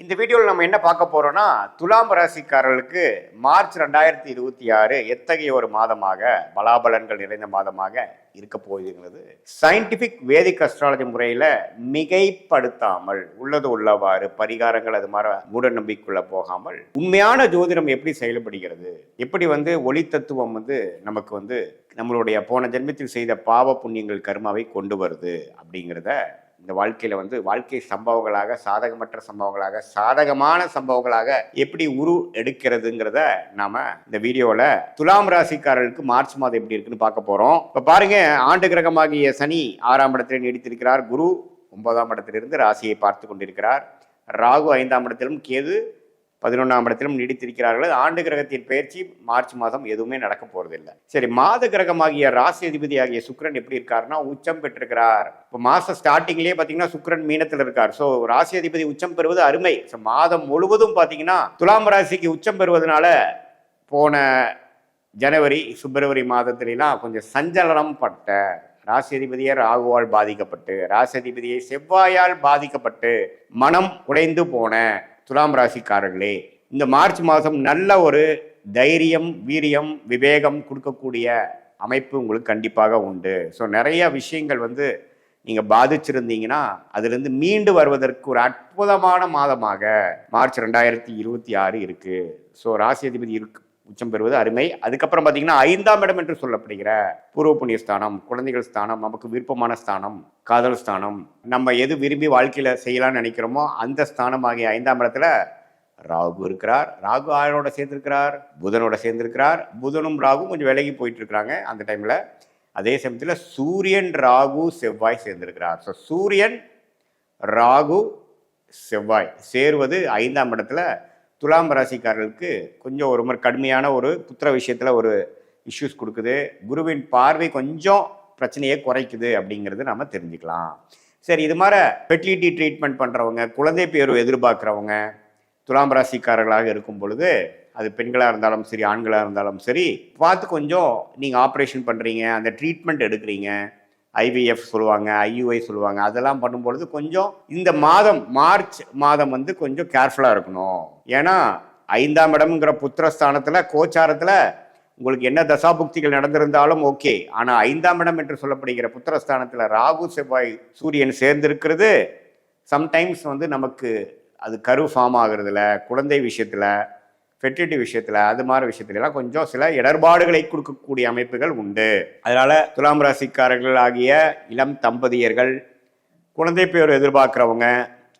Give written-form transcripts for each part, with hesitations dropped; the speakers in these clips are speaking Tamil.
இந்த வீடியோவில் நம்ம என்ன பார்க்க போறோம்னா, துலாம் ராசிக்காரர்களுக்கு மார்ச் 2026 எத்தகைய ஒரு மாதமாக, பலாபலன்கள் நிறைந்த மாதமாக இருக்க போகுதுங்கிறது சயின்டிபிக் வேதிக் அஸ்ட்ராலஜி முறையில் மிகைப்படுத்தாமல் உள்ளது உள்ளவாறு பரிகாரங்கள் அது மாதிரி மூட நம்பிக்கைக்குள்ள போகாமல் உண்மையான ஜோதிடம் எப்படி செயல்படுகிறது, எப்படி ஒளி தத்துவம் நமக்கு நம்மளுடைய போன ஜென்மத்தில் செய்த பாவ புண்ணியங்கள் கர்மாவை கொண்டு வருது அப்படிங்கிறத இந்த வாழ்க்கையில வாழ்க்கை சம்பவங்களாக, சாதகமற்ற சம்பவங்களாக, சாதகமான சம்பவங்களாக எப்படி எடுக்கிறதுங்கிறத நாம இந்த வீடியோல துலாம் ராசிக்காரர்களுக்கு மார்ச் மாதம் எப்படி இருக்குன்னு பார்க்க போறோம். இப்ப பாருங்க, ஆண்டு கிரகமாகிய சனி 6ஆம் இடத்தில் நீடித்திருக்கிறார். குரு 9ஆம் இடத்திலிருந்து ராசியை பார்த்து கொண்டிருக்கிறார். ராகு 5ஆம் இடத்திலும், கேது 11ஆம் இடத்திலும் நீடித்திருக்கிறார்கள். ஆண்டு கிரகத்தின் பயிற்சி மார்ச் மாதம் எதுவுமே நடக்க போறதில்லை. சரி, மாத கிரகமாகிய ராசி அதிபதி ஆகிய சுக்கிரன் எப்படி இருக்காருன்னா உச்சம் பெற்றிருக்கிறார். இப்போ மாசம் ஸ்டார்டிங்லேயே பார்த்தீங்கன்னா சுக்கிரன் மீனத்தில் இருக்கார். ஸோ ராசி அதிபதி உச்சம் பெறுவது அருமை. ஸோ மாதம் முழுவதும் பார்த்தீங்கன்னா துலாம் ராசிக்கு உச்சம் பெறுவதனால போன ஜனவரி பிப்ரவரி மாதத்திலாம் கொஞ்சம் சஞ்சலனம் பட்ட ராசி அதிபதியை ராகுவால் பாதிக்கப்பட்டு, ராசி அதிபதியை செவ்வாயால் பாதிக்கப்பட்டு மனம் உடைந்து போன துலாம் ராசிக்காரர்களே, இந்த மார்ச் மாதம் நல்ல ஒரு தைரியம், வீரியம், விவேகம் கொடுக்கக்கூடிய அமைப்பு உங்களுக்கு கண்டிப்பாக உண்டு. ஸோ நிறைய விஷயங்கள் நீங்கள் பாதிச்சிருந்தீங்கன்னா அதுலேருந்து மீண்டு வருவதற்கு ஒரு அற்புதமான மாதமாக மார்ச் 2026 இருக்கு. ஸோ ராசி அதிபதி உச்சம் பெறுவது அருமை. அதுக்கப்புறம் பார்த்தீங்கன்னா 5ஆம் இடம் என்று சொல்லப்படுகிற பூர்வ புண்ணிய ஸ்தானம், குழந்தைகள் ஸ்தானம், நமக்கு விருப்பமான ஸ்தானம், காதல் ஸ்தானம், நம்ம எது விரும்பி வாழ்க்கையில செய்யலாம்னு நினைக்கிறோமோ அந்த ஸ்தானம் ஆகிய 5ஆம் இடத்துல ராகு இருக்கிறார். ராகு ஆரோட சேர்ந்திருக்கிறார், புதனோட சேர்ந்திருக்கிறார். புதனும் ராகும் கொஞ்சம் விலகி போயிட்டு இருக்கிறாங்க அந்த டைம்ல. அதே சமயத்தில் சூரியன், ராகு, செவ்வாய் சேர்ந்திருக்கிறார். ஸோ சூரியன், ராகு, செவ்வாய் சேருவது 5ஆம் இடத்துல துலாம் ராசிக்காரர்களுக்கு கொஞ்சம் ஒரு மாதிரி கடுமையான ஒரு புத்திர விஷயத்தில் ஒரு இஷ்யூஸ் கொடுக்குது. குருவின் பார்வை கொஞ்சம் பிரச்சனையை குறைக்குது அப்படிங்கிறது நம்ம தெரிஞ்சுக்கலாம். சரி, இது மாதிரி ஃபெர்டிலிட்டி ட்ரீட்மெண்ட் பண்ணுறவங்க, குழந்தை பேர் எதிர்பார்க்குறவங்க துலாம் ராசிக்காரர்களாக இருக்கும் பொழுது, அது பெண்களாக இருந்தாலும் சரி, ஆண்களாக இருந்தாலும் சரி, பார்த்து கொஞ்சம் நீங்கள் ஆப்ரேஷன் பண்ணுறீங்க, அந்த ட்ரீட்மெண்ட் எடுக்கிறீங்க, IVF சொல்லுவாங்க, IUI சொல்லுவாங்க, அதெல்லாம் பண்ணும்பொழுது கொஞ்சம் இந்த மாதம் மார்ச் மாதம் கொஞ்சம் கேர்ஃபுல்லாக இருக்கணும். ஏன்னா 5ஆம் இடம்ங்கிற புத்திரஸ்தானத்தில் கோச்சாரத்தில் உங்களுக்கு என்ன தசாபுக்திகள் நடந்திருந்தாலும் ஓகே. ஆனால் 5ஆம் இடம் என்று சொல்லப்படுகிற புத்திரஸ்தானத்தில் ராகு, செவ்வாய், சூரியன் சேர்ந்திருக்கிறது சம்டைம்ஸ் நமக்கு அது கரு ஃபார்ம் ஆகுறதுல, குழந்தை விஷயத்தில், ஃபெர்டிலிட்டி விஷயத்தில், அது மாதிரி விஷயத்துலலாம் கொஞ்சம் சில இடர்பாடுகளை கொடுக்கக்கூடிய அமைப்புகள் உண்டு. அதனால் துலாம் ராசிக்காரர்கள் ஆகிய இளம் தம்பதியர்கள், குழந்தை பேர் எதிர்பார்க்குறவங்க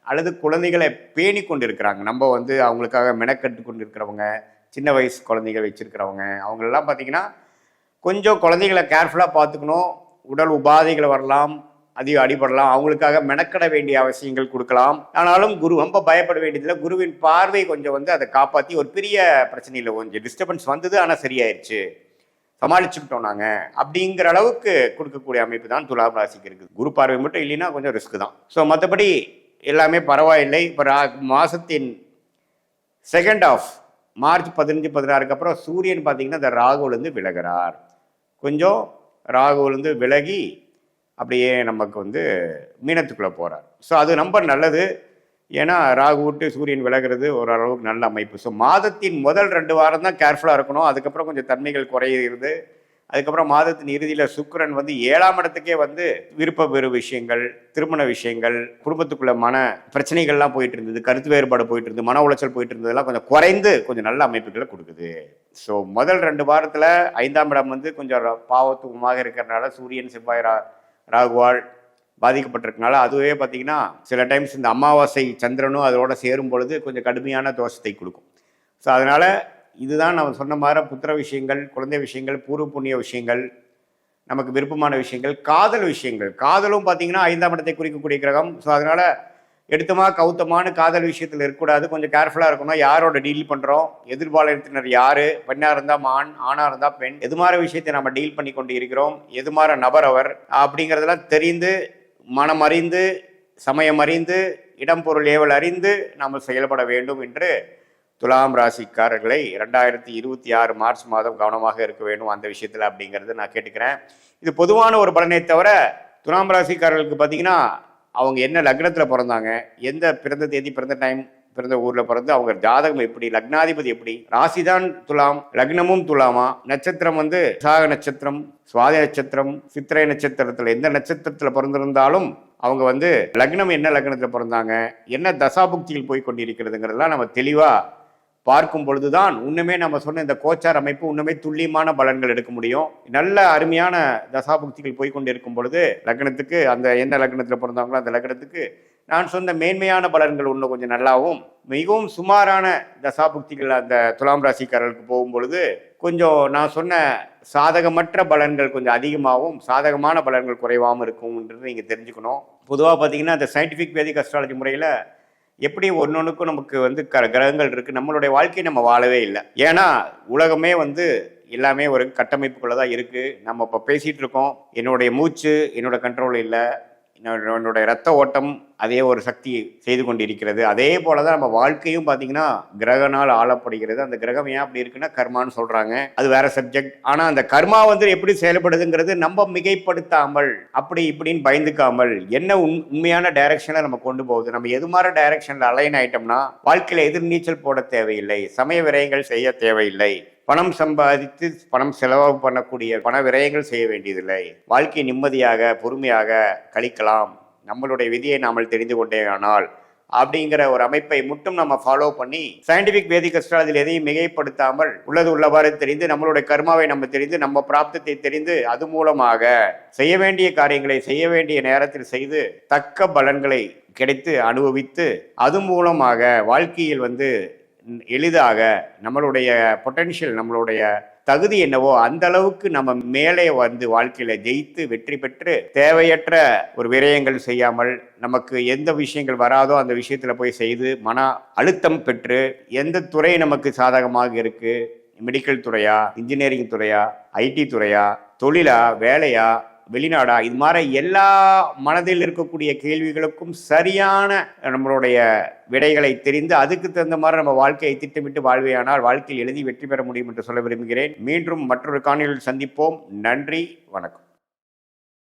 அல்லது குழந்தைகளை பேணி கொண்டு இருக்கிறாங்க, நம்ம அவங்களுக்காக மெனக்கட்டு கொண்டு இருக்கிறவங்க, சின்ன வயசு குழந்தைகள் வச்சுருக்கிறவங்க, அவங்களெல்லாம் பார்த்திங்கன்னா கொஞ்சம் குழந்தைகளை கேர்ஃபுல்லாக பார்த்துக்கணும். உடல் உபாதைகள் வரலாம், அதிகம் அடிபடலாம், அவங்களுக்காக மெனக்கட வேண்டிய அவசியங்கள் கொடுக்கலாம். ஆனாலும் குரு ரொம்ப பயப்பட வேண்டியதில்லை. குருவின் பார்வை கொஞ்சம் அதை காப்பாற்றி ஒரு பெரிய பிரச்சனையில் கொஞ்சம் டிஸ்டர்பன்ஸ் வந்தது, ஆனால் சரியாயிருச்சு, சமாளிச்சுக்கிட்டோம் நாங்கள் அப்படிங்கிற அளவுக்கு கொடுக்கக்கூடிய அமைப்பு தான் துலாம் ராசிக்கு இருக்குது. குரு பார்வை மட்டும் இல்லைன்னா கொஞ்சம் ரிஸ்க் தான். ஸோ மற்றபடி எல்லாமே பரவாயில்லை. இப்போ மாதத்தின் செகண்ட் ஆஃப் மார்ச் 15, 16க்கு அப்புறம் சூரியன் பார்த்தீங்கன்னா இந்த ராகுலேருந்து விலகிறார். கொஞ்சம் ராகுலேருந்து விலகி அப்படியே நமக்கு மீனத்துக்குள்ளே போகிறார். ஸோ அது ரொம்ப நல்லது. ஏன்னா ராகு விட்டு சூரியன் விலகிறது ஓரளவுக்கு நல்ல அமைப்பு. ஸோ மாதத்தின் முதல் 2 வாரம் தான் கேர்ஃபுல்லாக இருக்கணும். அதுக்கப்புறம் கொஞ்சம் தன்மைகள் குறையிறது. அதுக்கப்புறம் மாதத்தின் இறுதியில் சுக்கிரன் 7ஆம் இடத்துக்கே விருப்ப பெறு விஷயங்கள், திருமண விஷயங்கள், குடும்பத்துக்குள்ள மன பிரச்சனைகள்லாம் போயிட்டு இருந்தது, கருத்து வேறுபாடு போயிட்டு இருந்தது, மன உளைச்சல் போயிட்டு இருந்ததெல்லாம் கொஞ்சம் குறைந்து கொஞ்சம் நல்ல அமைப்புகளை கொடுக்குது. ஸோ முதல் 2 வாரத்தில் 5ஆம் இடம் கொஞ்சம் பாவத்துவமாக இருக்கிறதுனால சூரியன், செவ்வாய், ராகுவால் பாதிக்கப்பட்டிருக்கனால அதுவே பார்த்தீங்கன்னா சில டைம்ஸ் இந்த அமாவாசை சந்திரனும் அதோட சேரும் பொழுது கொஞ்சம் கடுமையான தோஷத்தை கொடுக்கும். ஸோ அதனால் இதுதான் நம்ம சொன்ன மாதிரி புத்திர விஷயங்கள், குழந்தை விஷயங்கள், பூர்வ புண்ணிய விஷயங்கள், நமக்கு விருப்பமான விஷயங்கள், காதல் விஷயங்கள். காதலும் பார்த்தீங்கன்னா 5ஆம் இடத்தை குறிக்கக்கூடிய கிரகம். ஸோ அதனால் எடுத்தமா கவுத்தமான காதல் விஷயத்தில் இருக்கக்கூடாது. கொஞ்சம் கேர்ஃபுல்லாக இருக்கணும். யாரோட டீல் பண்ணுறோம், எதிர்பாலினத்தினர் யார், பெண்ணாக இருந்தால் ஆண், ஆணாக இருந்தால் பெண், எது மாதிரி விஷயத்தை நம்ம டீல் பண்ணி கொண்டு இருக்கிறோம், எது மாதிரி நபர் அவர் அப்படிங்கிறதெல்லாம் தெரிந்து, மனம் அறிந்து, சமயம் அறிந்து, இடம் பொருள் ஏவல் அறிந்து நாம் செயல்பட வேண்டும் என்று துலாம் ராசிக்காரர்களை 2026 மார்ச் மாதம் கவனமாக இருக்க வேண்டும் அந்த விஷயத்தில் அப்படிங்கிறது நான் கேட்டுக்கிறேன். இது பொதுவான ஒரு பலனை தவிர துலாம் ராசிக்காரர்களுக்கு பார்த்தீங்கன்னா அவங்க என்ன லக்னத்தில் பிறந்தாங்க, எந்த பிறந்த தேதி, பிறந்த டைம், பிறந்த ஊர்ல பிறந்து அவங்க ஜாதகம் எப்படி, லக்னாதிபதி எப்படி, ராசிதான் துலாம், லக்னமும் துலாமா, நட்சத்திரம் வந்து விசாக நட்சத்திரம், சுவாதி நட்சத்திரம், சித்திரை நட்சத்திரத்துல எந்த நட்சத்திரத்துல பிறந்திருந்தாலும் அவங்க வந்து லக்னம் என்ன லக்னத்துல பிறந்தாங்க, என்ன தசாபுக்தியில் போய் கொண்டிருக்கிறதுங்கிறதுலாம் நம்ம தெளிவா பார்க்கும் பொழுதுதான் இன்னுமே நம்ம சொன்ன இந்த கோச்சார் அமைப்பு இன்னுமே துல்லியமான பலன்கள் எடுக்க முடியும். நல்ல அருமையான தசாபுக்திகள் போய்கொண்டிருக்கும் பொழுது லக்னத்துக்கு அந்த எந்த லக்னத்தில் பிறந்தாங்களோ அந்த லக்னத்துக்கு நான் சொன்ன மேன்மையான பலன்கள் இன்னும் கொஞ்சம் நல்லாவும், மிகவும் சுமாரான தசாபுக்திகள் அந்த துலாம் ராசிக்காரர்களுக்கு போகும் பொழுது கொஞ்சம் நான் சொன்ன சாதகமற்ற பலன்கள் கொஞ்சம் அதிகமாகவும் சாதகமான பலன்கள் குறைவாகவும் இருக்கும்ன்றது நீங்கள் தெரிஞ்சுக்கணும். பொதுவாக பார்த்தீங்கன்னா இந்த சயின்டிஃபிக் வேதிக் அஸ்ட்ராலஜி முறையில் எப்படி ஒன்னொன்றுக்கும் நமக்கு வந்து கிரகங்கள் இருக்குது, நம்மளுடைய வாழ்க்கையை நம்ம வாழவே இல்லை. ஏன்னா உலகமே வந்து எல்லாமே ஒரு கட்டமைப்புக்குள்ளே தான் இருக்குது. நம்ம இப்போ பேசிகிட்டு இருக்கோம், என்னுடைய மூச்சு என்னோட கண்ட்ரோல் இல்லை, என்னுடைய ரத்த ஓட்டம் அதே ஒரு சக்தி செய்து கொண்டிருக்கிறது. அதே போல தான் நம்ம வாழ்க்கையும் பார்த்தீங்கன்னா கிரகனால் ஆளப்படுகிறது. அந்த கிரகம் ஏன் அப்படி இருக்குன்னா கர்மான்னு சொல்கிறாங்க, அது வேற சப்ஜெக்ட். ஆனால் அந்த கர்மா வந்து எப்படி செயல்படுதுங்கிறது நம்ம மிகைப்படுத்தாமல் அப்படி இப்படின்னு பயந்துக்காமல் என்ன உண்மையான டைரக்ஷனில் நம்ம கொண்டு போகுது, நம்ம எது மாதிரி டைரக்ஷனில் அலைன் ஆயிட்டோம்னா வாழ்க்கையில் எதிர் நீச்சல் போட தேவையில்லை, சமய விரயங்கள் செய்ய தேவையில்லை, பணம் சம்பாதித்து பணம் செலவு பண்ணக்கூடிய பண விரயங்கள் செய்ய வேண்டியதில்லை, வாழ்க்கை நிம்மதியாக பொறுமையாக கழிக்கலாம், நம்மளுடைய விதியை நாமல் தெரிந்து கொண்டே ஆனால் அப்படிங்கிற ஒரு அமைப்பை மட்டும் நம்ம ஃபாலோ பண்ணி சயின்டிபிக் வேதிக் அஸ்ட்ராலஜியில் எதையும் மிகைப்படுத்தாமல் உள்ளது உள்ளவாறு தெரிந்து நம்மளுடைய கர்மாவை நம்ம தெரிந்து நம்ம பிராப்தத்தை தெரிந்து அது மூலமாக செய்ய வேண்டிய காரியங்களை செய்ய வேண்டிய நேரத்தில் செய்து தக்க பலன்களை கிடைத்து அனுபவித்து அது மூலமாக வாழ்க்கையில் வந்து எளிதாக நம்மளுடைய பொட்டென்ஷியல் நம்மளுடைய தகுதி என்னவோ அந்த அளவுக்கு நம்ம மேலே வந்து வாழ்க்கையில ஜெயித்து வெற்றி பெற்று தேவையற்ற ஒரு விரயங்கள் செய்யாமல் நமக்கு எந்த விஷயங்கள் வராதோ அந்த விஷயத்துல போய் செய்து மன அழுத்தம் பெற்று எந்த துறை நமக்கு சாதகமாக இருக்கு, மெடிக்கல் துறையா, இன்ஜினியரிங் துறையா, ஐடி துறையா, தொழிலா, வேலையா, வெளிநாடா, இது மாதிரி எல்லா மனதில் இருக்கக்கூடிய கேள்விகளுக்கும் சரியான நம்மளுடைய விடைகளை தெரிந்து அதுக்கு தகுந்த மாதிரி நம்ம வாழ்க்கையை திட்டமிட்டு வாழ்வையானால் வாழ்க்கையில் எழுதி வெற்றி பெற முடியும் என்று சொல்ல விரும்புகிறேன். மீண்டும் மற்றொரு காணொளியில் சந்திப்போம். நன்றி, வணக்கம்.